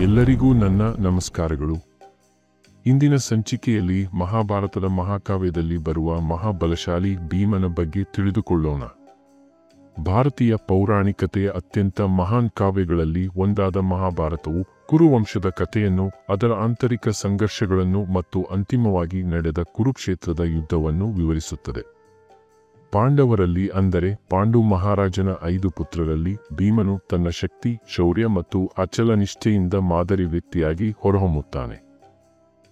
ಎಲ್ಲರಿಗೂ ನನ್ನ ನಮಸ್ಕಾರಗಳು. ಇಂದಿನ ಸಂಚಿಕೆಯಲ್ಲಿ ಮಹಾಭಾರತದ ಮಹಾಕಾವ್ಯದಲ್ಲಿ ಬರುವ ಮಹಾಬಲಶಾಲಿ ಭೀಮನ ಬಗ್ಗೆ ತಿಳಿದುಕೊಳ್ಳೋಣ. ಭಾರತೀಯ ಪೌರಾಣಿಕತೆಯ ಅತ್ಯಂತ ಮಹಾನ್ ಕಾವ್ಯಗಳಲ್ಲಿ ಒಂದಾದ ಮಹಾಭಾರತವು ಕುರುವಂಶದ ಕಥೆಯನ್ನು, ಅದರ ಆಂತರಿಕ ಸಂಘರ್ಷಗಳನ್ನು ಮತ್ತು ಅಂತಿಮವಾಗಿ ನಡೆದ ಕುರುಕ್ಷೇತ್ರದ ಯುದ್ಧವನ್ನು ವಿವರಿಸುತ್ತದೆ. ಪಾಂಡವರಲ್ಲಿ, ಅಂದರೆ ಪಾಂಡು ಮಹಾರಾಜನ 5 ಪುತ್ರರಲ್ಲಿ, ಭೀಮನು ತನ್ನ ಶಕ್ತಿ, ಶೌರ್ಯ ಮತ್ತು ಅಚಲ ನಿಷ್ಠೆಯಿಂದ ಮಾದರಿ ವ್ಯಕ್ತಿಯಾಗಿ ಹೊರಹೊಮ್ಮುತ್ತಾನೆ.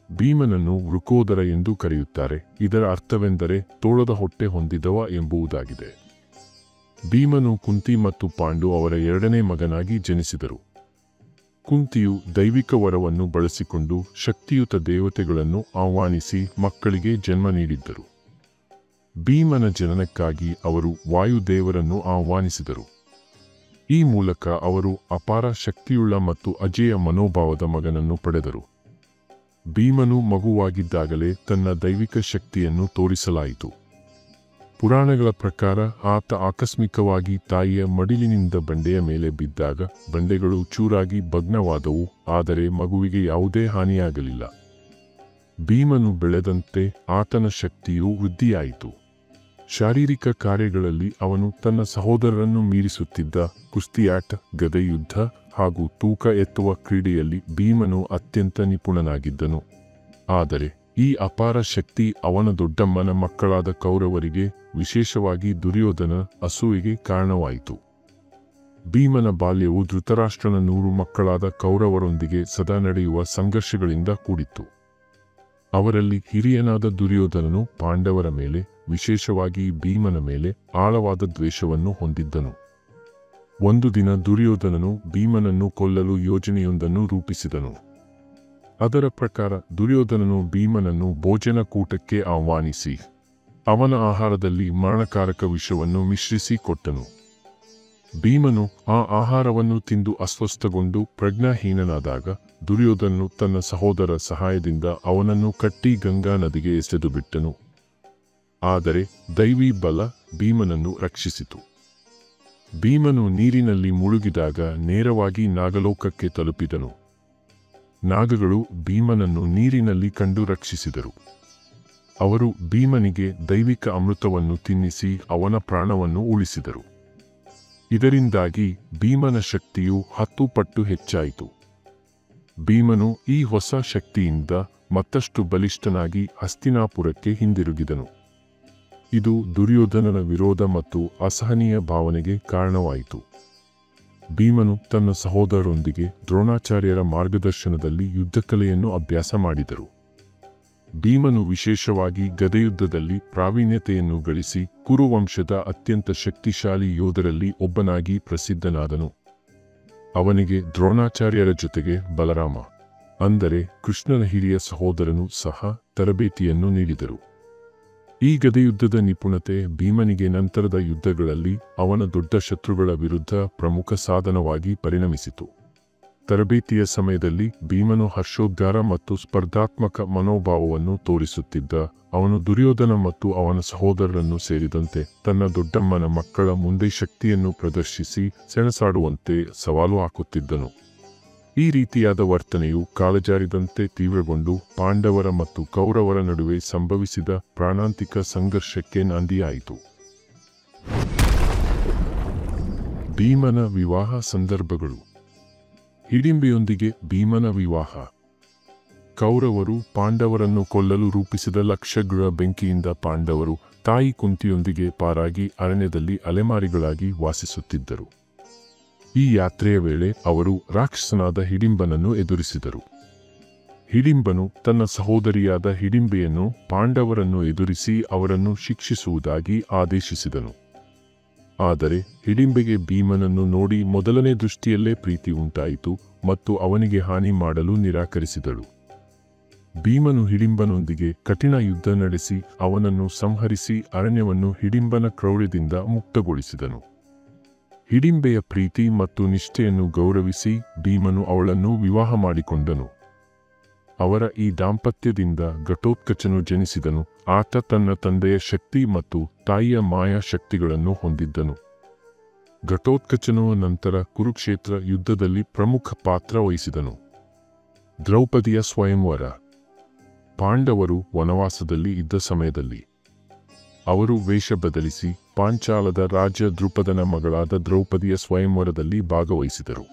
ಭೀಮನನ್ನು ವೃಕೋದರ ಎಂದು ಕರೆಯುತ್ತಾರೆ. ಇದರ ಅರ್ಥವೆಂದರೆ ತೋಳದ ಹೊಟ್ಟೆ ಹೊಂದಿದವ ಎಂಬುದಾಗಿದೆ. ಭೀಮನು ಕುಂತಿ ಮತ್ತು ಪಾಂಡು ಅವರ 2ನೇ ಮಗನಾಗಿ ಜನಿಸಿದರು. ಕುಂತಿಯು ದೈವಿಕ ವರವನ್ನು ಬಳಸಿಕೊಂಡು ಶಕ್ತಿಯುತ ದೇವತೆಗಳನ್ನು ಆಹ್ವಾನಿಸಿ ಮಕ್ಕಳಿಗೆ ಜನ್ಮ ನೀಡಿದ್ದರು. ಭೀಮನ ಜನನಕ್ಕಾಗಿ ಅವರು ವಾಯುದೇವರನ್ನು ಆಹ್ವಾನಿಸಿದರು. ಈ ಮೂಲಕ ಅವರು ಅಪಾರ ಶಕ್ತಿಯುಳ್ಳ ಮತ್ತು ಅಜೇಯ ಮನೋಭಾವದ ಮಗನನ್ನು ಪಡೆದರು. ಭೀಮನು ಮಗುವಾಗಿದ್ದಾಗಲೇ ತನ್ನ ದೈವಿಕ ಶಕ್ತಿಯನ್ನು ತೋರಿಸಲಾಯಿತು. ಪುರಾಣಗಳ ಪ್ರಕಾರ ಆತ ಆಕಸ್ಮಿಕವಾಗಿ ತಾಯಿಯ ಮಡಿಲಿನಿಂದ ಬಂಡೆಯ ಮೇಲೆ ಬಿದ್ದಾಗ ಬಂಡೆಗಳು ಚೂರಾಗಿ ಭಗ್ನವಾದವು, ಆದರೆ ಮಗುವಿಗೆ ಯಾವುದೇ ಹಾನಿಯಾಗಲಿಲ್ಲ. ಭೀಮನು ಬೆಳೆದಂತೆ ಆತನ ಶಕ್ತಿಯು ವೃದ್ಧಿಯಾಯಿತು. ಶಾರೀರಿಕ ಕಾರ್ಯಗಳಲ್ಲಿ ಅವನು ತನ್ನ ಸಹೋದರರನ್ನು ಮೀರಿಸುತ್ತಿದ್ದ. ಕುಸ್ತಿಯಾಟ, ಗದೆಯುದ್ಧ ಹಾಗೂ ತೂಕ ಎತ್ತುವ ಕ್ರೀಡೆಯಲ್ಲಿ ಭೀಮನು ಅತ್ಯಂತ ನಿಪುಣನಾಗಿದ್ದನು. ಆದರೆ ಈ ಅಪಾರ ಶಕ್ತಿ ಅವನ ದೊಡ್ಡಮ್ಮನ ಮಕ್ಕಳಾದ ಕೌರವರಿಗೆ, ವಿಶೇಷವಾಗಿ ದುರ್ಯೋಧನ ಅಸೂಯೆಗೆ ಕಾರಣವಾಯಿತು. ಭೀಮನ ಬಾಲ್ಯವು ಧೃತರಾಷ್ಟ್ರನ 100 ಮಕ್ಕಳಾದ ಕೌರವರೊಂದಿಗೆ ಸದಾ ನಡೆಯುವ ಸಂಘರ್ಷಗಳಿಂದ ಕೂಡಿತ್ತು. ಅವರಲ್ಲಿ ಹಿರಿಯನಾದ ದುರ್ಯೋಧನನು ಪಾಂಡವರ ಮೇಲೆ, ವಿಶೇಷವಾಗಿ ಭೀಮನ ಮೇಲೆ ಆಳವಾದ ದ್ವೇಷವನ್ನು ಹೊಂದಿದ್ದನು. ಒಂದು ದಿನ ದುರ್ಯೋಧನನು ಭೀಮನನ್ನು ಕೊಲ್ಲಲು ಯೋಜನೆಯೊಂದನ್ನು ರೂಪಿಸಿದನು. ಅದರ ಪ್ರಕಾರ ದುರ್ಯೋಧನನು ಭೀಮನನ್ನು ಭೋಜನಕೂಟಕ್ಕೆ ಆಹ್ವಾನಿಸಿ ಅವನ ಆಹಾರದಲ್ಲಿ ಮರಣಕಾರಕ ವಿಷವನ್ನು ಮಿಶ್ರಿಸಿ ಕೊಟ್ಟನು. ಭೀಮನು ಆ ಆಹಾರವನ್ನು ತಿಂದು ಅಸ್ವಸ್ಥಗೊಂಡು ಪ್ರಜ್ಞಾಹೀನನಾದಾಗ ದುರ್ಯೋಧನನು ತನ್ನ ಸಹೋದರ ಸಹಾಯದಿಂದ ಅವನನ್ನು ಕಟ್ಟಿ ಗಂಗಾ ನದಿಗೆ ಎಸೆದು ಬಿಟ್ಟನು. ಆದರೆ ದೈವಿ ಬಲ ಭೀಮನನ್ನು ರಕ್ಷಿಸಿತು. ಭೀಮನು ನೀರಿನಲ್ಲಿ ಮುಳುಗಿದಾಗ ನೇರವಾಗಿ ನಾಗಲೋಕಕ್ಕೆ ತಲುಪಿದನು. ನಾಗಗಳು ಭೀಮನನ್ನು ನೀರಿನಲ್ಲಿ ಕಂಡು ರಕ್ಷಿಸಿದರು. ಅವರು ಭೀಮನಿಗೆ ದೈವಿಕ ಅಮೃತವನ್ನು ತಿನ್ನಿಸಿ ಅವನ ಪ್ರಾಣವನ್ನು ಉಳಿಸಿದರು. ಇದರಿಂದಾಗಿ ಭೀಮನ ಶಕ್ತಿಯು 10 ಪಟ್ಟು ಹೆಚ್ಚಾಯಿತು. ಭೀಮನು ಈ ಹೊಸ ಶಕ್ತಿಯಿಂದ ಮತ್ತಷ್ಟು ಬಲಿಷ್ಠನಾಗಿ ಹಸ್ತಿನಾಪುರಕ್ಕೆ ಹಿಂದಿರುಗಿದನು. ಇದು ದುರ್ಯೋಧನನ ವಿರೋಧ ಮತ್ತು ಅಸಹನೀಯ ಭಾವನೆಗೆ ಕಾರಣವಾಯಿತು. ಭೀಮನು ತನ್ನ ಸಹೋದರರೊಂದಿಗೆ ದ್ರೋಣಾಚಾರ್ಯರ ಮಾರ್ಗದರ್ಶನದಲ್ಲಿ ಯುದ್ಧಕಲೆಯನ್ನು ಅಭ್ಯಾಸ ಮಾಡಿದರು. ಭೀಮನು ವಿಶೇಷವಾಗಿ ಗದೆಯುದ್ಧದಲ್ಲಿ ಪ್ರಾವೀಣ್ಯತೆಯನ್ನು ಗಳಿಸಿ ಕುರುವಂಶದ ಅತ್ಯಂತ ಶಕ್ತಿಶಾಲಿ ಯೋಧರಲ್ಲಿ ಒಬ್ಬನಾಗಿ ಪ್ರಸಿದ್ಧನಾದನು. ಅವನಿಗೆ ದ್ರೋಣಾಚಾರ್ಯರ ಜೊತೆಗೆ ಬಲರಾಮ, ಅಂದರೆ ಕೃಷ್ಣನ ಹಿರಿಯ ಸಹೋದರನು ಸಹ ತರಬೇತಿಯನ್ನು ನೀಡಿದರು. ಈ ಗದೆಯುದ್ಧದ ನಿಪುಣತೆ ಭೀಮನಿಗೆ ನಂತರದ ಯುದ್ಧಗಳಲ್ಲಿ ಅವನ ದೊಡ್ಡ ಶತ್ರುಗಳ ವಿರುದ್ಧ ಪ್ರಮುಖ ಸಾಧನವಾಗಿ ಪರಿಣಮಿಸಿತು. ತರಬೇತಿಯ ಸಮಯದಲ್ಲಿ ಭೀಮನು ಹರ್ಷೋದ್ಗಾರ ಮತ್ತು ಸ್ಪರ್ಧಾತ್ಮಕ ಮನೋಭಾವವನ್ನು ತೋರಿಸುತ್ತಿದ್ದ. ಅವನು ದುರ್ಯೋಧನ ಮತ್ತು ಅವನ ಸಹೋದರರನ್ನು ಸೇರಿದಂತೆ ತನ್ನ ದೊಡ್ಡಮ್ಮನ ಮಕ್ಕಳ ಮುಂದೆ ಶಕ್ತಿಯನ್ನು ಪ್ರದರ್ಶಿಸಿ ಸೆಣಸಾಡುವಂತೆ ಸವಾಲು ಹಾಕುತ್ತಿದ್ದನು. ಈ ರೀತಿಯಾದ ವರ್ತನೆಯು ಕಾಲಜಾರಿದಂತೆ ತೀವ್ರಗೊಂಡು ಪಾಂಡವರ ಮತ್ತು ಕೌರವರ ನಡುವೆ ಸಂಭವಿಸಿದ ಪ್ರಾಣಾಂತಿಕ ಸಂಘರ್ಷಕ್ಕೆ ನಾಂದಿಯಾಯಿತು. ಭೀಮನ ವಿವಾಹ ಸಂದರ್ಭಗಳು. ಹಿಡಿಂಬೆಯೊಂದಿಗೆ ಭೀಮನ ವಿವಾಹ. ಕೌರವರು ಪಾಂಡವರನ್ನು ಕೊಲ್ಲಲು ರೂಪಿಸಿದ ಲಕ್ಷಗಳ ಬೆಂಕಿಯಿಂದ ಪಾಂಡವರು ತಾಯಿ ಕುಂತಿಯೊಂದಿಗೆ ಪಾರಾಗಿ ಅರಣ್ಯದಲ್ಲಿ ಅಲೆಮಾರಿಗಳಾಗಿ ವಾಸಿಸುತ್ತಿದ್ದರು. ಈ ಯಾತ್ರೆಯ ವೇಳೆ ಅವರು ರಾಕ್ಷಸನಾದ ಹಿಡಿಂಬನನ್ನು ಎದುರಿಸಿದರು. ಹಿಡಿಂಬನು ತನ್ನ ಸಹೋದರಿಯಾದ ಹಿಡಿಂಬೆಯನ್ನು ಪಾಂಡವರನ್ನು ಎದುರಿಸಿ ಅವರನ್ನು ಶಿಕ್ಷಿಸುವುದಾಗಿ ಆದೇಶಿಸಿದನು. ಆದರೆ ಹಿಡಿಂಬೆಗೆ ಭೀಮನನ್ನು ನೋಡಿ ಮೊದಲನೇ ದೃಷ್ಟಿಯಲ್ಲೇ ಪ್ರೀತಿ ಉಂಟಾಯಿತು ಮತ್ತು ಅವನಿಗೆ ಹಾನಿ ಮಾಡಲು ನಿರಾಕರಿಸಿದಳು. ಭೀಮನು ಹಿಡಿಂಬನೊಂದಿಗೆ ಕಠಿಣ ಯುದ್ಧ ನಡೆಸಿ ಅವನನ್ನು ಸಂಹರಿಸಿ ಅರಣ್ಯವನ್ನು ಹಿಡಿಂಬನ ಕ್ರೌರ್ಯದಿಂದ ಮುಕ್ತಗೊಳಿಸಿದನು. ಹಿಡಿಂಬೆಯ ಪ್ರೀತಿ ಮತ್ತು ನಿಷ್ಠೆಯನ್ನು ಗೌರವಿಸಿ ಭೀಮನು ಅವಳನ್ನು ವಿವಾಹ ಮಾಡಿಕೊಂಡನು. ಅವರ ಈ ದಾಂಪತ್ಯದಿಂದ ಘಟೋತ್ಕಚನು ಜನಿಸಿದನು. ಆತ ತನ್ನ ತಂದೆಯ ಶಕ್ತಿ ಮತ್ತು ತಾಯಿಯ ಮಾಯಾ ಶಕ್ತಿಗಳನ್ನು ಹೊಂದಿದ್ದನು. ಘಟೋತ್ಕಚನು ನಂತರ ಕುರುಕ್ಷೇತ್ರ ಯುದ್ಧದಲ್ಲಿ ಪ್ರಮುಖ ಪಾತ್ರ ವಹಿಸಿದನು. ದ್ರೌಪದಿಯ ಸ್ವಯಂವರ. ಪಾಂಡವರು ವನವಾಸದಲ್ಲಿ ಇದ್ದ ಸಮಯದಲ್ಲಿ ಅವರು ವೇಷ ಬದಲಿಸಿ ಪಾಂಚಾಲದ ರಾಜ ದ್ರುಪದನ ಮಗಳಾದ ದ್ರೌಪದಿಯ ಸ್ವಯಂವರದಲ್ಲಿ ಭಾಗವಹಿಸಿದರು.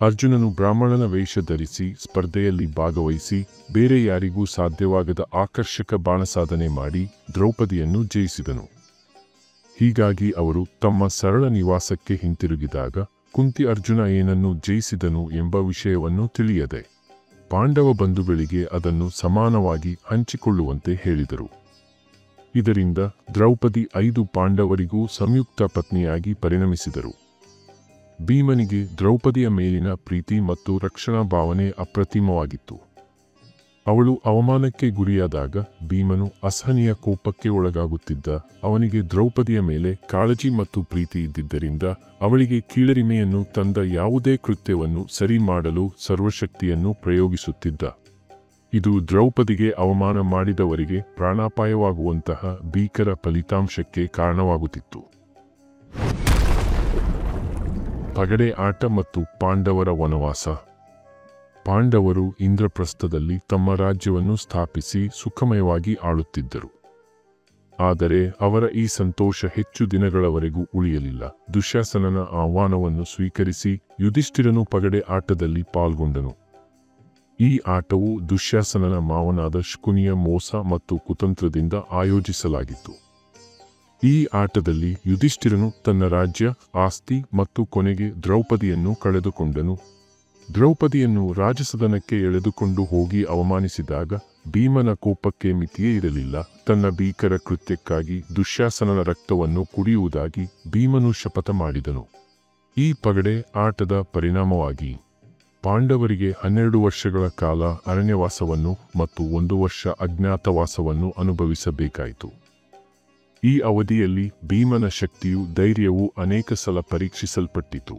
ಅರ್ಜುನನು ಬ್ರಾಹ್ಮಣನ ವೇಷ ಧರಿಸಿ ಸ್ಪರ್ಧೆಯಲ್ಲಿ ಭಾಗವಹಿಸಿ ಬೇರೆ ಯಾರಿಗೂ ಸಾಧ್ಯವಾಗದ ಆಕರ್ಷಕ ಬಾಣಸಾಧನೆ ಮಾಡಿ ದ್ರೌಪದಿಯನ್ನು ಜಯಿಸಿದನು. ಹೀಗಾಗಿ ಅವರು ತಮ್ಮ ಸರಳ ನಿವಾಸಕ್ಕೆ ಹಿಂತಿರುಗಿದಾಗ ಕುಂತಿ ಅರ್ಜುನ ಏನನ್ನು ಜಯಿಸಿದನು ಎಂಬ ವಿಷಯವನ್ನು ತಿಳಿಯದೆ ಪಾಂಡವ ಬಂಧುಗಳಿಗೆ ಅದನ್ನು ಸಮಾನವಾಗಿ ಹಂಚಿಕೊಳ್ಳುವಂತೆ ಹೇಳಿದರು. ಇದರಿಂದ ದ್ರೌಪದಿ 5 ಪಾಂಡವರಿಗೂ ಸಂಯುಕ್ತ ಪತ್ನಿಯಾಗಿ ಪರಿಣಮಿಸಿದರು. ಭೀಮನಿಗೆ ದ್ರೌಪದಿಯ ಮೇಲಿನ ಪ್ರೀತಿ ಮತ್ತು ರಕ್ಷಣಾ ಭಾವನೆ ಅಪ್ರತಿಮವಾಗಿತ್ತು. ಅವಳು ಅವಮಾನಕ್ಕೆ ಗುರಿಯಾದಾಗ ಭೀಮನು ಅಸಹನೀಯ ಕೋಪಕ್ಕೆ ಒಳಗಾಗುತ್ತಿದ್ದ. ಅವನಿಗೆ ದ್ರೌಪದಿಯ ಮೇಲೆ ಕಾಳಜಿ ಮತ್ತು ಪ್ರೀತಿ ಇದ್ದಿದ್ದರಿಂದ ಅವಳಿಗೆ ಕೀಳರಿಮೆಯನ್ನು ತಂದ ಯಾವುದೇ ಕೃತ್ಯವನ್ನು ಸರಿ ಮಾಡಲು ಸರ್ವಶಕ್ತಿಯನ್ನು ಪ್ರಯೋಗಿಸುತ್ತಿದ್ದ. ಇದು ದ್ರೌಪದಿಗೆ ಅವಮಾನ ಮಾಡಿದವರಿಗೆ ಪ್ರಾಣಾಪಾಯವಾಗುವಂತಹ ಭೀಕರ ಫಲಿತಾಂಶಕ್ಕೆ ಕಾರಣವಾಗುತ್ತಿತ್ತು. ಪಗಡೆ ಆಟ ಮತ್ತು ಪಾಂಡವರ ವನವಾಸ. ಪಾಂಡವರು ಇಂದ್ರಪ್ರಸ್ಥದಲ್ಲಿ ತಮ್ಮ ರಾಜ್ಯವನ್ನು ಸ್ಥಾಪಿಸಿ ಸುಖಮಯವಾಗಿ ಆಳುತ್ತಿದ್ದರು. ಆದರೆ ಅವರ ಈ ಸಂತೋಷ ಹೆಚ್ಚು ದಿನಗಳವರೆಗೂ ಉಳಿಯಲಿಲ್ಲ. ದುಶ್ಯಾಸನನ ಆಹ್ವಾನವನ್ನು ಸ್ವೀಕರಿಸಿ ಯುಧಿಷ್ಠಿರನು ಪಗಡೆ ಆಟದಲ್ಲಿ ಪಾಲ್ಗೊಂಡನು. ಈ ಆಟವು ದುಶ್ಯಾಸನನ ಮಾವನಾದ ಶಕುನಿಯ ಮೋಸ ಮತ್ತು ಕುತಂತ್ರದಿಂದ ಆಯೋಜಿಸಲಾಗಿತ್ತು. ಈ ಆಟದಲ್ಲಿ ಯುಧಿಷ್ಠಿರನು ತನ್ನ ರಾಜ್ಯ, ಆಸ್ತಿ ಮತ್ತು ಕೊನೆಗೆ ದ್ರೌಪದಿಯನ್ನು ಕಳೆದುಕೊಂಡನು. ದ್ರೌಪದಿಯನ್ನು ರಾಜಸದನಕ್ಕೆ ಎಳೆದುಕೊಂಡು ಹೋಗಿ ಅವಮಾನಿಸಿದಾಗ ಭೀಮನ ಕೋಪಕ್ಕೆ ಮಿತಿಯೇ ಇರಲಿಲ್ಲ. ತನ್ನ ಭೀಕರ ಕೃತ್ಯಕ್ಕಾಗಿ ದುಶ್ಯಾಸನನ ರಕ್ತವನ್ನು ಕುಡಿಯುವುದಾಗಿ ಭೀಮನು ಶಪಥ ಮಾಡಿದನು. ಈ ಪಗಡೆ ಆಟದ ಪರಿಣಾಮವಾಗಿ ಪಾಂಡವರಿಗೆ 12 ವರ್ಷಗಳ ಕಾಲ ಅರಣ್ಯವಾಸವನ್ನು ಮತ್ತು 1 ವರ್ಷ ಅಜ್ಞಾತವಾಸವನ್ನು ಅನುಭವಿಸಬೇಕಾಯಿತು. ಈ ಅವಧಿಯಲ್ಲಿ ಭೀಮನ ಶಕ್ತಿಯು ಧೈರ್ಯವೂ ಅನೇಕ ಸಲ ಪರೀಕ್ಷಿಸಲ್ಪಟ್ಟಿತು.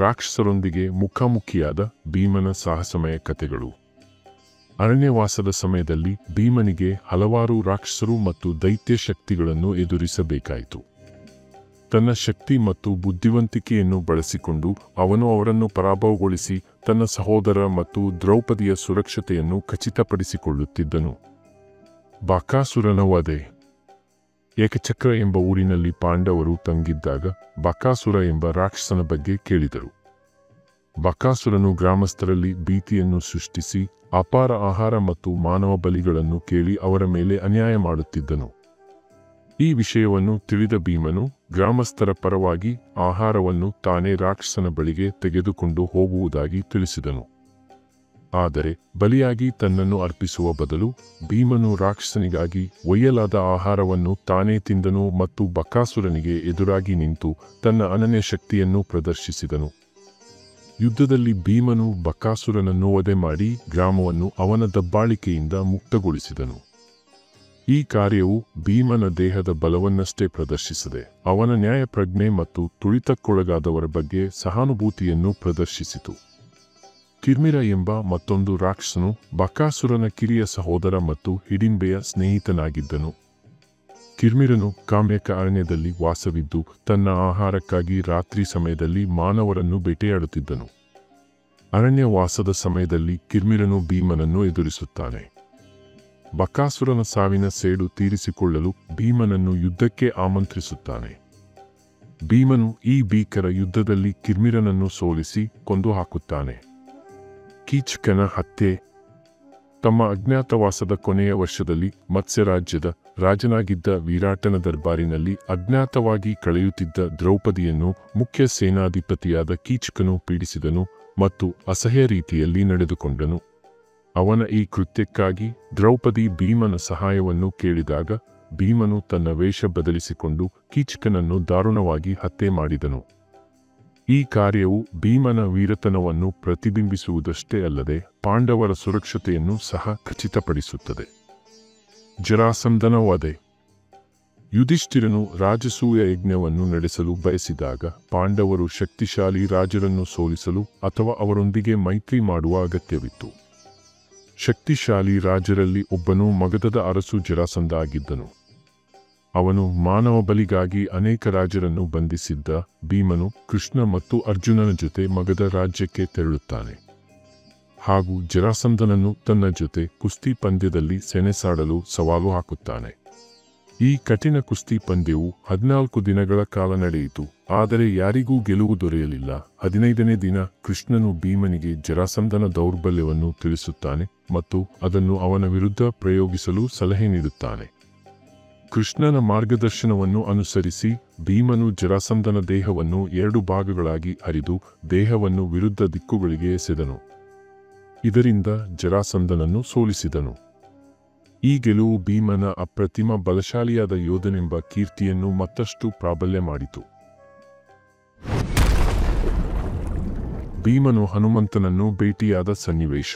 ರಾಕ್ಷಸರೊಂದಿಗೆ ಮುಖಾಮುಖಿಯಾದ ಭೀಮನ ಸಾಹಸಮಯ ಕಥೆಗಳು. ಅರಣ್ಯವಾಸದ ಸಮಯದಲ್ಲಿ ಭೀಮನಿಗೆ ಹಲವಾರು ರಾಕ್ಷಸರು ಮತ್ತು ದೈತ್ಯ ಶಕ್ತಿಗಳನ್ನು ಎದುರಿಸಬೇಕಾಯಿತು. ತನ್ನ ಶಕ್ತಿ ಮತ್ತು ಬುದ್ಧಿವಂತಿಕೆಯನ್ನು ಬಳಸಿಕೊಂಡು ಅವನು ಅವರನ್ನು ಪರಾಭವಗೊಳಿಸಿ ತನ್ನ ಸಹೋದರ ಮತ್ತು ದ್ರೌಪದಿಯ ಸುರಕ್ಷತೆಯನ್ನು ಖಚಿತಪಡಿಸಿಕೊಳ್ಳುತ್ತಿದ್ದನು. ಬಕಾಸುರನ ವಧೆ. ಏಕಚಕ್ರ ಎಂಬ ಊರಿನಲ್ಲಿ ಪಾಂಡವರು ತಂಗಿದ್ದಾಗ ಬಕಾಸುರ ಎಂಬ ರಾಕ್ಷಸನ ಬಗ್ಗೆ ಕೇಳಿದರು. ಬಕಾಸುರನು ಗ್ರಾಮಸ್ಥರಲ್ಲಿ ಭೀತಿಯನ್ನು ಸೃಷ್ಟಿಸಿ ಅಪಾರ ಆಹಾರ ಮತ್ತು ಮಾನವ ಬಲಿಗಳನ್ನು ಕೇಳಿ ಅವರ ಮೇಲೆ ಅನ್ಯಾಯ ಮಾಡುತ್ತಿದ್ದನು. ಈ ವಿಷಯವನ್ನು ತಿಳಿದ ಭೀಮನು ಗ್ರಾಮಸ್ಥರ ಪರವಾಗಿ ಆಹಾರವನ್ನು ತಾನೇ ರಾಕ್ಷಸನ ಬಳಿಗೆ ತೆಗೆದುಕೊಂಡು ಹೋಗುವುದಾಗಿ ತಿಳಿಸಿದನು. ಆದರೆ ಬಲಿಯಾಗಿ ತನ್ನನ್ನು ಅರ್ಪಿಸುವ ಬದಲು ಭೀಮನು ರಾಕ್ಷಸನಿಗಾಗಿ ಒಯ್ಯಲಾದ ಆಹಾರವನ್ನು ತಾನೇ ತಿಂದನು ಮತ್ತು ಬಕಾಸುರನಿಗೆ ಎದುರಾಗಿ ನಿಂತು ತನ್ನ ಅನನ್ಯ ಶಕ್ತಿಯನ್ನು ಪ್ರದರ್ಶಿಸಿದನು. ಯುದ್ಧದಲ್ಲಿ ಭೀಮನು ಬಕಾಸುರನನ್ನು ವಧೆ ಮಾಡಿ ಗ್ರಾಮವನ್ನು ಅವನ ದಬ್ಬಾಳಿಕೆಯಿಂದ ಮುಕ್ತಗೊಳಿಸಿದನು. ಈ ಕಾರ್ಯವು ಭೀಮನ ದೇಹದ ಬಲವನ್ನಷ್ಟೇ ಪ್ರದರ್ಶಿಸದೆ ಅವನ ನ್ಯಾಯಪ್ರಜ್ಞೆ ಮತ್ತು ತುಳಿತಕ್ಕೊಳಗಾದವರ ಬಗ್ಗೆ ಸಹಾನುಭೂತಿಯನ್ನು ಪ್ರದರ್ಶಿಸಿತು. ಕಿರ್ಮಿರ ಎಂಬ ಮತ್ತೊಂದು ರಾಕ್ಷಸನು ಬಕಾಸುರನ ಕಿರಿಯ ಸಹೋದರ ಮತ್ತು ಹಿಡಿಂಬೆಯ ಸ್ನೇಹಿತನಾಗಿದ್ದನು. ಕಿರ್ಮಿರನು ಕಾಮ್ಯಕ ಅರಣ್ಯದಲ್ಲಿ ವಾಸವಿದ್ದು ತನ್ನ ಆಹಾರಕ್ಕಾಗಿ ರಾತ್ರಿ ಸಮಯದಲ್ಲಿ ಮಾನವರನ್ನು ಬೇಟೆಯಾಡುತ್ತಿದ್ದನು. ಅರಣ್ಯವಾಸದ ಸಮಯದಲ್ಲಿ ಕಿರ್ಮಿರನು ಭೀಮನನ್ನು ಎದುರಿಸುತ್ತಾನೆ. ಬಕಾಸುರನ ಸಾವಿನ ಸೇಡು ತೀರಿಸಿಕೊಳ್ಳಲು ಭೀಮನನ್ನು ಯುದ್ಧಕ್ಕೆ ಆಮಂತ್ರಿಸುತ್ತಾನೆ. ಭೀಮನು ಈ ಭೀಕರ ಯುದ್ಧದಲ್ಲಿ ಕಿರ್ಮಿರನನ್ನು ಸೋಲಿಸಿ ಕೊಂದು ಹಾಕುತ್ತಾನೆ. ಕೀಚಕನ ಹತ್ಯೆ. ತಮ್ಮ ಅಜ್ಞಾತವಾಸದ ಕೊನೆಯ ವರ್ಷದಲ್ಲಿ ಮತ್ಸ್ಯರಾಜ್ಯದ ರಾಜನಾಗಿದ್ದ ವಿರಾಟನ ದರ್ಬಾರಿನಲ್ಲಿ ಅಜ್ಞಾತವಾಗಿ ಕಳೆಯುತ್ತಿದ್ದ ದ್ರೌಪದಿಯನ್ನು ಮುಖ್ಯ ಸೇನಾಧಿಪತಿಯಾದ ಕೀಚಕನು ಪೀಡಿಸಿದನು ಮತ್ತು ಅಸಹ್ಯ ರೀತಿಯಲ್ಲಿ ನಡೆದುಕೊಂಡನು. ಅವನ ಈ ಕೃತ್ಯಕ್ಕಾಗಿ ದ್ರೌಪದಿ ಭೀಮನ ಸಹಾಯವನ್ನು ಕೇಳಿದಾಗ ಭೀಮನು ತನ್ನ ವೇಷ ಬದಲಿಸಿಕೊಂಡು ಕೀಚಕನನ್ನು ದಾರುಣವಾಗಿ ಹತ್ಯೆ ಮಾಡಿದನು. ಈ ಕಾರ್ಯವು ಭೀಮನ ವೀರತನವನ್ನು ಪ್ರತಿಬಿಂಬಿಸುವುದಷ್ಟೇ ಅಲ್ಲದೆ ಪಾಂಡವರ ಸುರಕ್ಷತೆಯನ್ನು ಸಹ ಖಚಿತಪಡಿಸುತ್ತದೆ. ಜರಾಸಂಧನ ವಧೆ. ಯುಧಿಷ್ಠಿರನು ರಾಜಸೂಯ ಯಜ್ಞವನ್ನು ನಡೆಸಲು ಬಯಸಿದಾಗ ಪಾಂಡವರು ಶಕ್ತಿಶಾಲಿ ರಾಜರನ್ನು ಸೋಲಿಸಲು ಅಥವಾ ಅವರೊಂದಿಗೆ ಮೈತ್ರಿ ಮಾಡುವ ಅಗತ್ಯವಿತ್ತು. ಶಕ್ತಿಶಾಲಿ ರಾಜರಲ್ಲಿ ಒಬ್ಬನು ಮಗಧದ ಅರಸು ಜರಾಸಂಧ ಆಗಿದ್ದನು. ಅವನು ಮಾನವ ಬಲಿಗಾಗಿ ಅನೇಕ ರಾಜರನ್ನು ಬಂಧಿಸಿದ್ದ ಭೀಮನು ಕೃಷ್ಣ ಮತ್ತು ಅರ್ಜುನನ ಜೊತೆ ಮಗಧ ರಾಜ್ಯಕ್ಕೆ ತೆರಳುತ್ತಾನೆ ಹಾಗೂ ಜರಾಸಂಧನನ್ನು ತನ್ನ ಜೊತೆ ಕುಸ್ತಿ ಪಂದ್ಯದಲ್ಲಿ ಸೆಣಸಾಡಲು ಸವಾಲು ಹಾಕುತ್ತಾನೆ. ಈ ಕಠಿಣ ಕುಸ್ತಿ ಪಂದ್ಯವು 14 ದಿನಗಳ ಕಾಲ ನಡೆಯಿತು, ಆದರೆ ಯಾರಿಗೂ ಗೆಲುವು ದೊರೆಯಲಿಲ್ಲ. 15ನೇ ದಿನ ಕೃಷ್ಣನು ಭೀಮನಿಗೆ ಜರಾಸಂಧನ ದೌರ್ಬಲ್ಯವನ್ನು ತಿಳಿಸುತ್ತಾನೆ ಮತ್ತು ಅದನ್ನು ಅವನ ವಿರುದ್ಧ ಪ್ರಯೋಗಿಸಲು ಸಲಹೆ ನೀಡುತ್ತಾನೆ. ಕೃಷ್ಣನ ಮಾರ್ಗದರ್ಶನವನ್ನು ಅನುಸರಿಸಿ ಭೀಮನು ಜರಾಸಂಧನ ದೇಹವನ್ನು 2 ಭಾಗಗಳಾಗಿ ಹರಿದು ದೇಹವನ್ನು ವಿರುದ್ಧ ದಿಕ್ಕುಗಳಿಗೆ ಎಸೆದನು. ಇದರಿಂದ ಜರಾಸಂಧನನ್ನು ಸೋಲಿಸಿದನು. ಈ ಗೆಲುವು ಭೀಮನ ಅಪ್ರತಿಮ ಬಲಶಾಲಿಯಾದ ಯೋಧನೆಂಬ ಕೀರ್ತಿಯನ್ನು ಮತ್ತಷ್ಟು ಪ್ರಾಬಲ್ಯ ಮಾಡಿತು. ಭೀಮನು ಹನುಮಂತನನ್ನು ಭೇಟಿಯಾದ ಸನ್ನಿವೇಶ.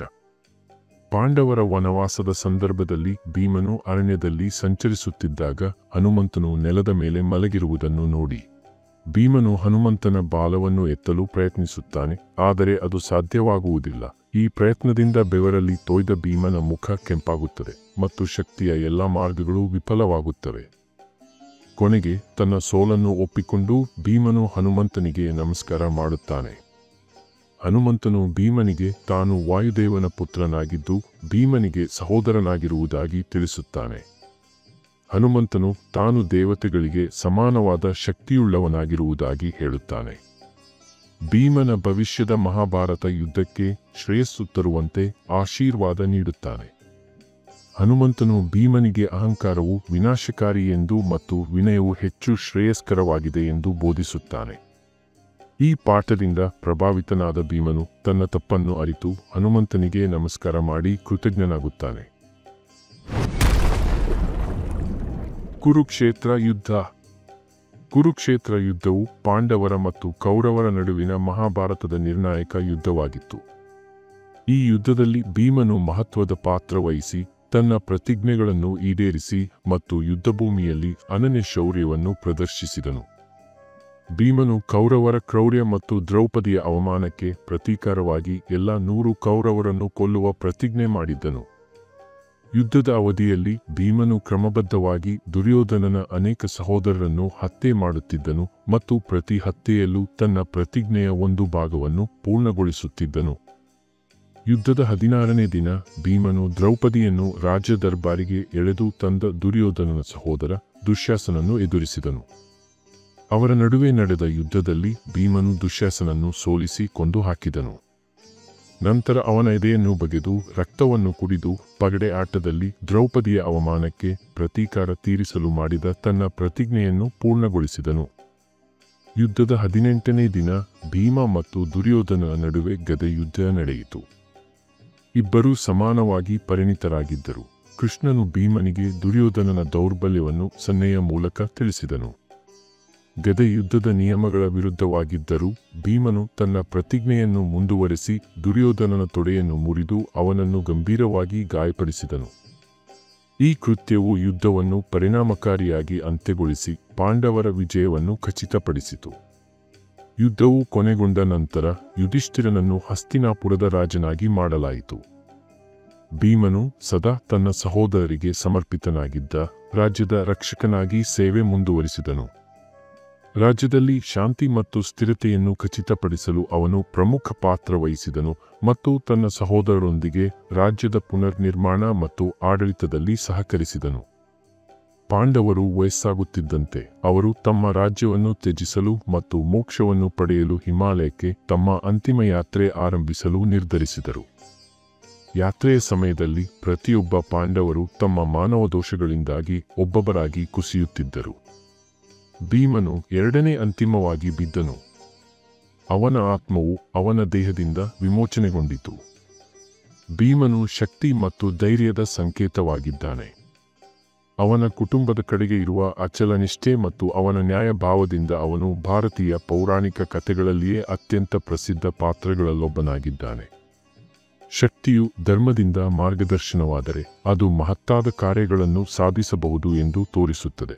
ಪಾಂಡವರ ವನವಾಸದ ಸಂದರ್ಭದಲ್ಲಿ ಭೀಮನು ಅರಣ್ಯದಲ್ಲಿ ಸಂಚರಿಸುತ್ತಿದ್ದಾಗ ಹನುಮಂತನು ನೆಲದ ಮೇಲೆ ಮಲಗಿರುವುದನ್ನು ನೋಡಿ ಭೀಮನು ಹನುಮಂತನ ಬಾಲವನ್ನು ಎತ್ತಲು ಪ್ರಯತ್ನಿಸುತ್ತಾನೆ, ಆದರೆ ಅದು ಸಾಧ್ಯವಾಗುವುದಿಲ್ಲ. ಈ ಪ್ರಯತ್ನದಿಂದ ಬೆವರಲ್ಲಿ ತೊಯ್ದ ಭೀಮನ ಮುಖ ಕೆಂಪಾಗುತ್ತದೆ ಮತ್ತು ಶಕ್ತಿಯ ಎಲ್ಲ ಮಾರ್ಗಗಳು ವಿಫಲವಾಗುತ್ತವೆ. ಕೊನೆಗೆ ತನ್ನ ಸೋಲನ್ನು ಒಪ್ಪಿಕೊಂಡು ಭೀಮನು ಹನುಮಂತನಿಗೆ ನಮಸ್ಕಾರ ಮಾಡುತ್ತಾನೆ. ಹನುಮಂತನು ಭೀಮನಿಗೆ ತಾನು ವಾಯುದೇವನ ಪುತ್ರನಾಗಿದ್ದು ಭೀಮನಿಗೆ ಸಹೋದರನಾಗಿರುವುದಾಗಿ ತಿಳಿಸುತ್ತಾನೆ. ಹನುಮಂತನು ತಾನು ದೇವತೆಗಳಿಗೆ ಸಮಾನವಾದ ಶಕ್ತಿಯುಳ್ಳವನಾಗಿರುವುದಾಗಿ ಹೇಳುತ್ತಾನೆ. ಭೀಮನ ಭವಿಷ್ಯದ ಮಹಾಭಾರತ ಯುದ್ಧಕ್ಕೆ ಶ್ರೇಯಸ್ಸು ತರುವಂತೆ ಆಶೀರ್ವಾದ ನೀಡುತ್ತಾನೆ. ಹನುಮಂತನು ಭೀಮನಿಗೆ ಅಹಂಕಾರವು ವಿನಾಶಕಾರಿ ಎಂದು ಮತ್ತು ವಿನಯವು ಹೆಚ್ಚು ಶ್ರೇಯಸ್ಕರವಾಗಿದೆ ಎಂದು ಬೋಧಿಸುತ್ತಾನೆ. ಈ ಪಾಠದಿಂದ ಪ್ರಭಾವಿತನಾದ ಭೀಮನು ತನ್ನ ತಪ್ಪನ್ನು ಅರಿತು ಹನುಮಂತನಿಗೆ ನಮಸ್ಕಾರ ಮಾಡಿ ಕೃತಜ್ಞನಾಗುತ್ತಾನೆ. ಕುರುಕ್ಷೇತ್ರ ಯುದ್ಧ. ಕುರುಕ್ಷೇತ್ರ ಯುದ್ಧವು ಪಾಂಡವರ ಮತ್ತು ಕೌರವರ ನಡುವಿನ ಮಹಾಭಾರತದ ನಿರ್ಣಾಯಕ ಯುದ್ಧವಾಗಿತ್ತು. ಈ ಯುದ್ಧದಲ್ಲಿ ಭೀಮನು ಮಹತ್ವದ ಪಾತ್ರ ವಹಿಸಿ ತನ್ನ ಪ್ರತಿಜ್ಞೆಗಳನ್ನು ಈಡೇರಿಸಿ ಮತ್ತು ಯುದ್ಧಭೂಮಿಯಲ್ಲಿ ಅನನ್ಯ ಶೌರ್ಯವನ್ನು ಪ್ರದರ್ಶಿಸಿದನು. ಭೀಮನು ಕೌರವರ ಕ್ರೌರ್ಯ ಮತ್ತು ದ್ರೌಪದಿಯ ಅವಮಾನಕ್ಕೆ ಪ್ರತೀಕಾರವಾಗಿ ಎಲ್ಲ 100 ಕೌರವರನ್ನು ಕೊಲ್ಲುವ ಪ್ರತಿಜ್ಞೆ ಮಾಡಿದ್ದನು. ಯುದ್ಧದ ಅವಧಿಯಲ್ಲಿ ಭೀಮನು ಕ್ರಮಬದ್ಧವಾಗಿ ದುರ್ಯೋಧನನ ಅನೇಕ ಸಹೋದರರನ್ನು ಹತ್ಯೆ ಮಾಡುತ್ತಿದ್ದನು ಮತ್ತು ಪ್ರತಿ ಹತ್ಯೆಯಲ್ಲೂ ತನ್ನ ಪ್ರತಿಜ್ಞೆಯ ಒಂದು ಭಾಗವನ್ನು ಪೂರ್ಣಗೊಳಿಸುತ್ತಿದ್ದನು. ಯುದ್ಧದ 16ನೇ ದಿನ ಭೀಮನು ದ್ರೌಪದಿಯನ್ನು ರಾಜ್ಯ ದರ್ಬಾರಿಗೆ ಎಳೆದು ತಂದ ದುರ್ಯೋಧನನ ಸಹೋದರ ದುಶ್ಯಾಸನನ್ನು ಎದುರಿಸಿದನು. ಅವರ ನಡುವೆ ನಡೆದ ಯುದ್ಧದಲ್ಲಿ ಭೀಮನು ದುಶ್ಯಾಸನನ್ನು ಸೋಲಿಸಿ ಕೊಂದು ಹಾಕಿದನು. ನಂತರ ಅವನ ಎದೆಯನ್ನು ಬಗೆದು ರಕ್ತವನ್ನು ಕುಡಿದು ಪಗಡೆ ಆಟದಲ್ಲಿ ದ್ರೌಪದಿಯ ಅವಮಾನಕ್ಕೆ ಪ್ರತೀಕಾರ ತೀರಿಸಲು ಮಾಡಿದ ತನ್ನ ಪ್ರತಿಜ್ಞೆಯನ್ನು ಪೂರ್ಣಗೊಳಿಸಿದನು. ಯುದ್ಧದ 18ನೇ ದಿನ ಭೀಮ ಮತ್ತು ದುರ್ಯೋಧನನ ನಡುವೆ ಗದೆ ಯುದ್ಧ ನಡೆಯಿತು. ಇಬ್ಬರೂ ಸಮಾನವಾಗಿ ಪರಿಣಿತರಾಗಿದ್ದರು. ಕೃಷ್ಣನು ಭೀಮನಿಗೆ ದುರ್ಯೋಧನನ ದೌರ್ಬಲ್ಯವನ್ನು ಸನ್ನೆಯ ಮೂಲಕ ತಿಳಿಸಿದನು. ಗದೆ ಯುದ್ಧದ ನಿಯಮಗಳ ವಿರುದ್ಧವಾಗಿದ್ದರೂ ಭೀಮನು ತನ್ನ ಪ್ರತಿಜ್ಞೆಯನ್ನು ಮುಂದುವರೆಸಿ ದುರ್ಯೋಧನನ ತೊಡೆಯನ್ನು ಮುರಿದು ಅವನನ್ನು ಗಂಭೀರವಾಗಿ ಗಾಯಪಡಿಸಿದನು. ಈ ಕೃತ್ಯವು ಯುದ್ಧವನ್ನು ಪರಿಣಾಮಕಾರಿಯಾಗಿ ಅಂತ್ಯಗೊಳಿಸಿ ಪಾಂಡವರ ವಿಜಯವನ್ನು ಖಚಿತಪಡಿಸಿತು. ಯುದ್ಧವು ಕೊನೆಗೊಂಡ ನಂತರ ಯುಧಿಷ್ಠಿರನನ್ನು ಹಸ್ತಿನಾಪುರದ ರಾಜನಾಗಿ ಮಾಡಲಾಯಿತು. ಭೀಮನು ಸದಾ ತನ್ನ ಸಹೋದರರಿಗೆ ಸಮರ್ಪಿತನಾಗಿದ್ದ ರಾಜ್ಯದ ರಕ್ಷಕನಾಗಿ ಸೇವೆ ಮುಂದುವರಿಸಿದನು. ರಾಜ್ಯದಲ್ಲಿ ಶಾಂತಿ ಮತ್ತು ಸ್ಥಿರತೆಯನ್ನು ಖಚಿತಪಡಿಸಲು ಅವನು ಪ್ರಮುಖ ಪಾತ್ರ ವಹಿಸಿದನು ಮತ್ತು ತನ್ನ ಸಹೋದರರೊಂದಿಗೆ ರಾಜ್ಯದ ಪುನರ್ನಿರ್ಮಾಣ ಮತ್ತು ಆಡಳಿತದಲ್ಲಿ ಸಹಕರಿಸಿದನು. ಪಾಂಡವರು ವಯಸ್ಸಾಗುತ್ತಿದ್ದಂತೆ ಅವರು ತಮ್ಮ ರಾಜ್ಯವನ್ನು ತ್ಯಜಿಸಲು ಮತ್ತು ಮೋಕ್ಷವನ್ನು ಪಡೆಯಲು ಹಿಮಾಲಯಕ್ಕೆ ತಮ್ಮ ಅಂತಿಮ ಯಾತ್ರೆ ಆರಂಭಿಸಲು ನಿರ್ಧರಿಸಿದರು. ಯಾತ್ರೆಯ ಸಮಯದಲ್ಲಿ ಪ್ರತಿಯೊಬ್ಬ ಪಾಂಡವರು ತಮ್ಮ ಮಾನವ ದೋಷಗಳಿಂದಾಗಿ ಒಬ್ಬೊಬ್ಬರಾಗಿ ಕುಸಿಯುತ್ತಿದ್ದರು. ಭೀಮನು 2ನೇ ಅಂತಿಮವಾಗಿ ಬಿದ್ದನು. ಅವನ ಆತ್ಮವು ಅವನ ದೇಹದಿಂದ ವಿಮೋಚನೆಗೊಂಡಿತು. ಭೀಮನು ಶಕ್ತಿ ಮತ್ತು ಧೈರ್ಯದ ಸಂಕೇತವಾಗಿದ್ದಾನೆ. ಅವನ ಕುಟುಂಬದ ಕಡೆಗೆ ಇರುವ ಅಚಲ ನಿಷ್ಠೆ ಮತ್ತು ಅವನ ನ್ಯಾಯಭಾವದಿಂದ ಅವನು ಭಾರತೀಯ ಪೌರಾಣಿಕ ಕಥೆಗಳಲ್ಲಿಯೇ ಅತ್ಯಂತ ಪ್ರಸಿದ್ಧ ಪಾತ್ರಗಳಲ್ಲೊಬ್ಬನಾಗಿದ್ದಾನೆ. ಶಕ್ತಿಯು ಧರ್ಮದಿಂದ ಮಾರ್ಗದರ್ಶನವಾದರೆ ಅದು ಮಹತ್ತಾದ ಕಾರ್ಯಗಳನ್ನು ಸಾಧಿಸಬಹುದು ಎಂದು ತೋರಿಸುತ್ತದೆ.